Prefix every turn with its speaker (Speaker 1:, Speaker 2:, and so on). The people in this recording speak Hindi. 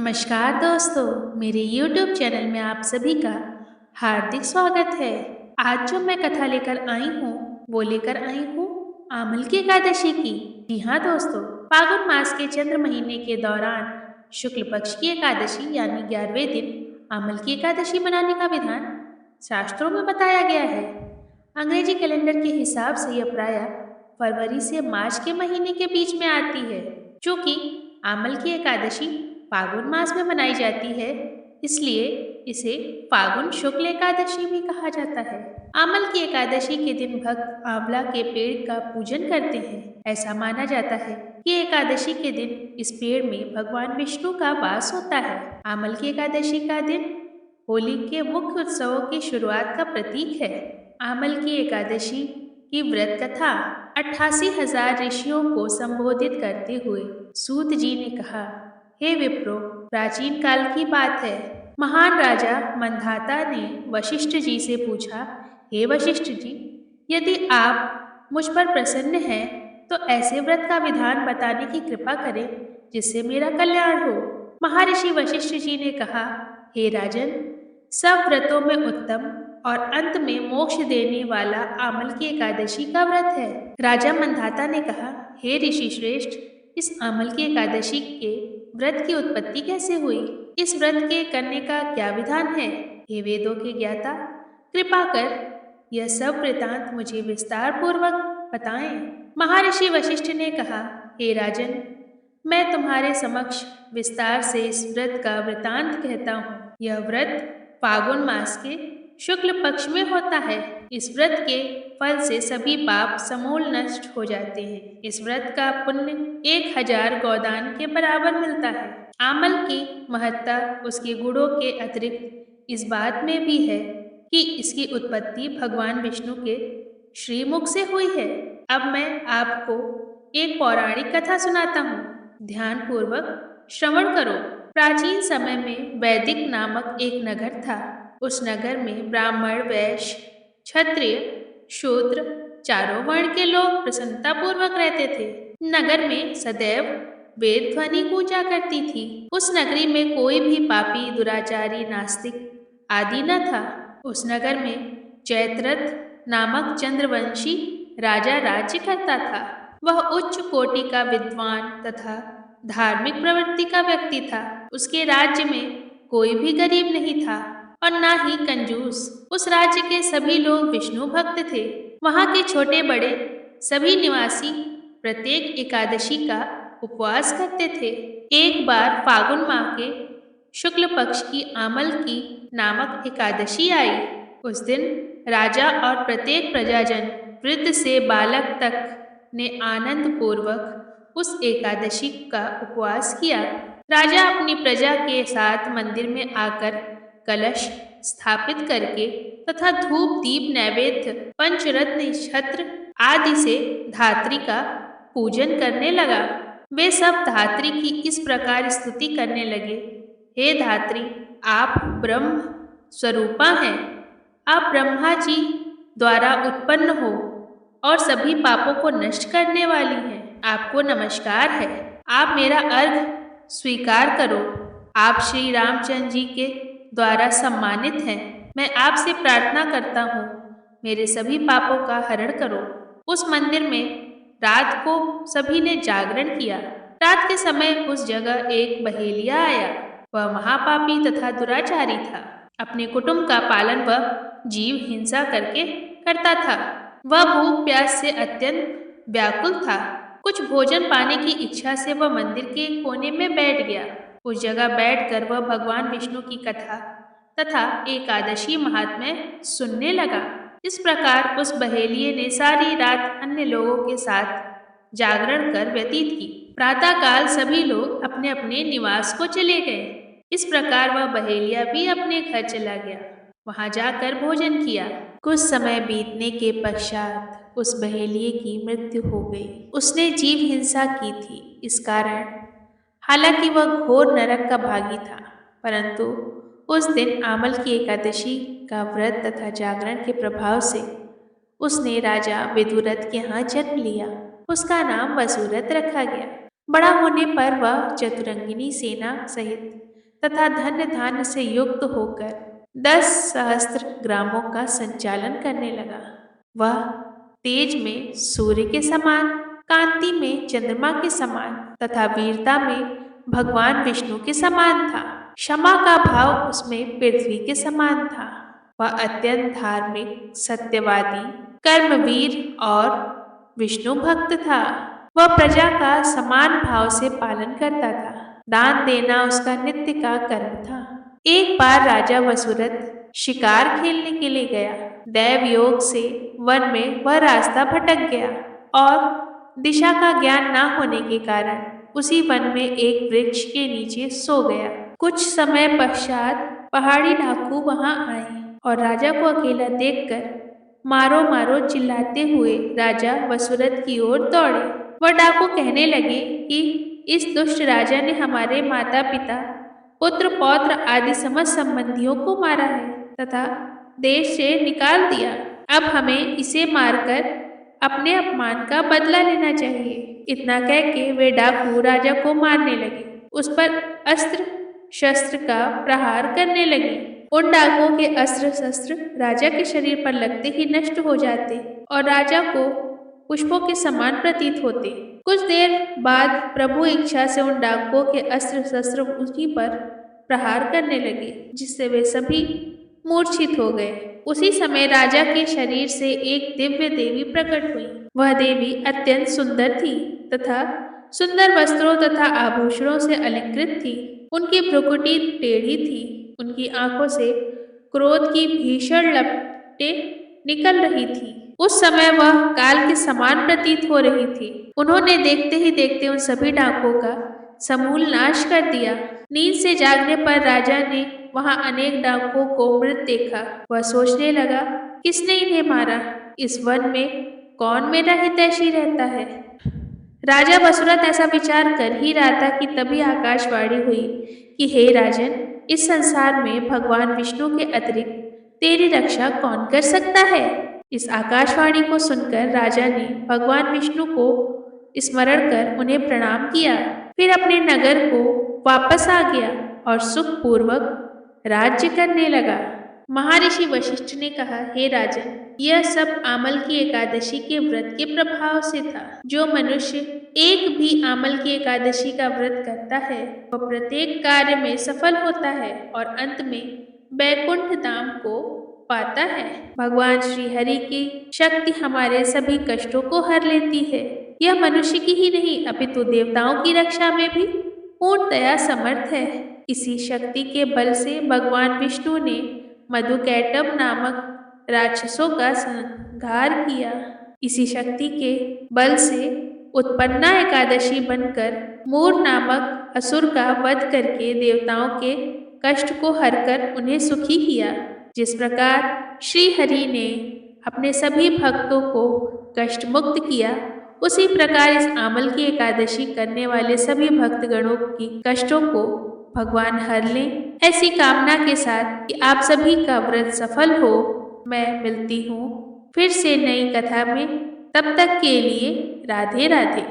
Speaker 1: नमस्कार दोस्तों, मेरे YouTube चैनल में आप सभी का हार्दिक स्वागत है। आज जो मैं कथा लेकर आई हूँ, वो लेकर आई हूँ आमल की एकादशी की। जी हाँ दोस्तों, फागुन मास के चंद्र महीने के दौरान शुक्ल पक्ष की एकादशी यानी 11वें दिन आमल की एकादशी मनाने का विधान शास्त्रों में बताया गया है। अंग्रेजी कैलेंडर के हिसाब से यह प्रायः फरवरी से मार्च के महीने के बीच में आती है, जो कि आमल की एकादशी फागुन मास में मनाई जाती है, इसलिए इसे फागुन शुक्ल एकादशी भी कहा जाता है। आमल की एकादशी के दिन भक्त आंवला के पेड़ का पूजन करते हैं। ऐसा माना जाता है कि एकादशी के दिन इस पेड़ में भगवान विष्णु का वास होता है। आमल की एकादशी का दिन होली के मुख्य उत्सवों की शुरुआत का प्रतीक है। आमल की एकादशी की व्रत कथा 88,000 ऋषियों को संबोधित करते हुए सूत जी ने कहा, हे विप्रो, प्राचीन काल की बात है। महान राजा मंधाता ने वशिष्ठ जी से पूछा, हे वशिष्ठ जी, यदि आप मुझ पर प्रसन्न हैं तो ऐसे व्रत का विधान बताने की कृपा करें जिससे मेरा कल्याण हो। महर्षि वशिष्ठ जी ने कहा, हे राजन, सब व्रतों में उत्तम और अंत में मोक्ष देने वाला आमल की एकादशी का व्रत है। राजा मंधाता ने कहा, हे ऋषि श्रेष्ठ, इस आमल की एकादशी के व्रत की उत्पत्ति कैसे हुई? इस व्रत के करने का क्या विधान है? हे वेदों के ज्ञाता, कृपा कर यह सब वृतांत मुझे विस्तार पूर्वक बताएं। महर्षि वशिष्ठ ने कहा, हे राजन, मैं तुम्हारे समक्ष विस्तार से इस व्रत का वृतांत कहता हूँ। यह व्रत फागुन मास के शुक्ल पक्ष में होता है। इस व्रत के फल से सभी पाप समूल नष्ट हो जाते हैं। इस व्रत का पुण्य 1000 गोदान के बराबर मिलता है। आमल की महत्ता उसके गुणों के अतिरिक्त इस बात में भी है कि इसकी उत्पत्ति भगवान विष्णु के श्रीमुख से हुई है। अब मैं आपको एक पौराणिक कथा सुनाता हूँ। ध्यान पूर्वक श्रवण करो। प्राचीन समय में वैदिक नामक एक नगर था। उस नगर में ब्राह्मण, वैश्य, क्षत्रिय, शूद्र चारों वर्ण के लोग प्रसन्नता पूर्वक रहते थे। नगर में सदैव वेद ध्वनि गूंजा करती थी। उस नगरी में कोई भी पापी, दुराचारी, नास्तिक आदि न था। उस नगर में जयद्रथ नामक चंद्रवंशी राजा राज्य करता था। वह उच्च कोटि का विद्वान तथा धार्मिक प्रवृत्ति का व्यक्ति था। उसके राज्य में कोई भी गरीब नहीं था और ना ही कंजूस। उस राज्य के सभी लोग विष्णु भक्त थे। वहाँ के छोटे बड़े सभी निवासी प्रत्येक एकादशी का उपवास करते थे। एक बार फागुन माह के शुक्ल पक्ष की आमल की नामक एकादशी आई। उस दिन राजा और प्रत्येक प्रजाजन, वृद्ध से बालक तक, ने आनंद पूर्वक उस एकादशी का उपवास किया। राजा अपनी प्रजा के साथ मंदिर में आकर कलश स्थापित करके तथा धूप दीप नैवेद्य पंचरत्न छत्र आदि से धात्री का पूजन करने लगा। वे सब धात्री की इस प्रकार स्तुति करने लगे, हे धात्री, आप ब्रह्म स्वरूपा हैं। आप ब्रह्मा जी द्वारा उत्पन्न हो और सभी पापों को नष्ट करने वाली हैं। आपको नमस्कार है। आप मेरा अर्घ स्वीकार करो। आप श्री रामचंद्र जी के द्वारा सम्मानित हैं। मैं आपसे प्रार्थना करता हूँ, मेरे सभी पापों का हरण करो। उस मंदिर में रात को सभी ने जागरण किया। रात के समय उस जगह एक बहेलिया आया। वह महापापी तथा दुराचारी था। अपने कुटुंब का पालन वह जीव हिंसा करके करता था। वह भूख प्यास से अत्यंत व्याकुल था। कुछ भोजन पाने की इच्छा से वह मंदिर के कोने में बैठ गया। उस जगह बैठकर वह भगवान विष्णु की कथा तथा एकादशी महात्म्य सुनने लगा। इस प्रकार उस बहेलिये ने सारी रात अन्य लोगों के साथ जागरण कर व्यतीत की। प्रातःकाल सभी लोग अपने अपने निवास को चले गए। इस प्रकार वह बहेलिया भी अपने घर चला गया। वहां जाकर भोजन किया। कुछ समय बीतने के पश्चात उस बहेलिये की मृत्यु हो गई। उसने जीव हिंसा की थी। इस कारण हालांकि वह घोर नरक का भागी था, परंतु उस दिन आमल की एकादशी का व्रत तथा जागरण के प्रभाव से उसने राजा विदुरथ के यहाँ जन्म लिया। उसका नाम वसुरथ रखा गया। बड़ा होने पर वह चतुरंगिनी सेना सहित तथा धन्य धान्य से युक्त होकर 10 सहस्त्र ग्रामों का संचालन करने लगा। वह तेज में सूर्य के समान, कांति में चंद्रमा के समान तथा वीरता में भगवान विष्णु के समान था। क्षमा का भाव उसमें पृथ्वी के समान था। वह अत्यंत धार्मिक, सत्यवादी, कर्मवीर और विष्णु भक्त था। वह प्रजा का समान भाव से पालन करता था। दान देना उसका नित्य का कर्म था। एक बार राजा वसुरथ शिकार खेलने के लिए गया। दैव योग से वन में वह रास्ता भटक गया और दिशा का ज्ञान न होने के कारण उसी वन में एक वृक्ष के नीचे सो गया। कुछ समय पश्चात पहाड़ी डाकू वहां आए और राजा को अकेला देखकर मारो मारो चिल्लाते हुए राजा वसुरथ की ओर दौड़े। वह डाकू कहने लगे कि इस दुष्ट राजा ने हमारे माता पिता, पुत्र पौत्र आदि समस्त संबंधियों को मारा है तथा देश से निकाल दिया। अब हमें इसे मारकर अपने अपमान का बदला लेना चाहिए। इतना कह के वे डाकू राजा को मारने लगे, उस पर अस्त्र शस्त्र का प्रहार करने लगे। उन डाकुओं के अस्त्र शस्त्र राजा के शरीर पर लगते ही नष्ट हो जाते और राजा को पुष्पों के समान प्रतीत होते। कुछ देर बाद प्रभु इच्छा से उन डाकुओं के अस्त्र शस्त्र उसी पर प्रहार करने लगे, जिससे वे सभी मूर्छित हो गए। उसी समय राजा के शरीर से एक दिव्य देवी प्रकट हुई। वह देवी अत्यंत सुंदर थी तथा सुंदर वस्त्रों तथा आभूषणों से अलंकृत थी। उनकी भ्रुकुटी टेढ़ी थी। उनकी आंखों से क्रोध की भीषण लपटें निकल रही थी। उस समय वह काल के समान प्रतीत हो रही थी। उन्होंने देखते ही देखते उन सभी डाकुओं का समूल नाश कर दिया। नींद से जागने पर राजा ने वहां अनेक डाकुओं को मृत देखा। वह सोचने लगा, किसने इन्हें मारा? इस वन में कौन मेरा हितैषी रहता है? राजा वसुरथ ऐसा विचार कर ही रहा था कि तभी आकाशवाणी हुई कि हे राजन, इस संसार में भगवान विष्णु के अतिरिक्त तेरी रक्षा कौन कर सकता है? इस आकाशवाणी को सुनकर राजा ने भगवान विष्णु को स्मरण कर उन्हें प्रणाम किया। फिर अपने नगर को वापस आ गया और सुखपूर्वक राज्य करने लगा। महर्षि वशिष्ठ ने कहा, हे राजन, यह सब आमल की एकादशी के व्रत के प्रभाव से था। जो मनुष्य एक भी आमल की एकादशी का व्रत करता है वह प्रत्येक कार्य में सफल होता है और अंत में वैकुंठ धाम को पाता है। भगवान श्री हरि की शक्ति हमारे सभी कष्टों को हर लेती है। यह मनुष्य की ही नहीं अपितु देवताओं की रक्षा में भी पूर्णतया समर्थ है। इसी शक्ति के बल से भगवान विष्णु ने मधुकैटभ नामक राक्षसों का संहार किया। इसी शक्ति के बल से उत्पन्ना एकादशी बनकर मूर नामक असुर का वध करके देवताओं के कष्ट को हरकर उन्हें सुखी किया। जिस प्रकार श्री हरि ने अपने सभी भक्तों को कष्ट मुक्त किया, उसी प्रकार इस आमल की एकादशी करने वाले सभी भक्तगणों की कष्टों को भगवान हर लें। ऐसी कामना के साथ कि आप सभी का व्रत सफल हो, मैं मिलती हूँ फिर से नई कथा में। तब तक के लिए राधे राधे।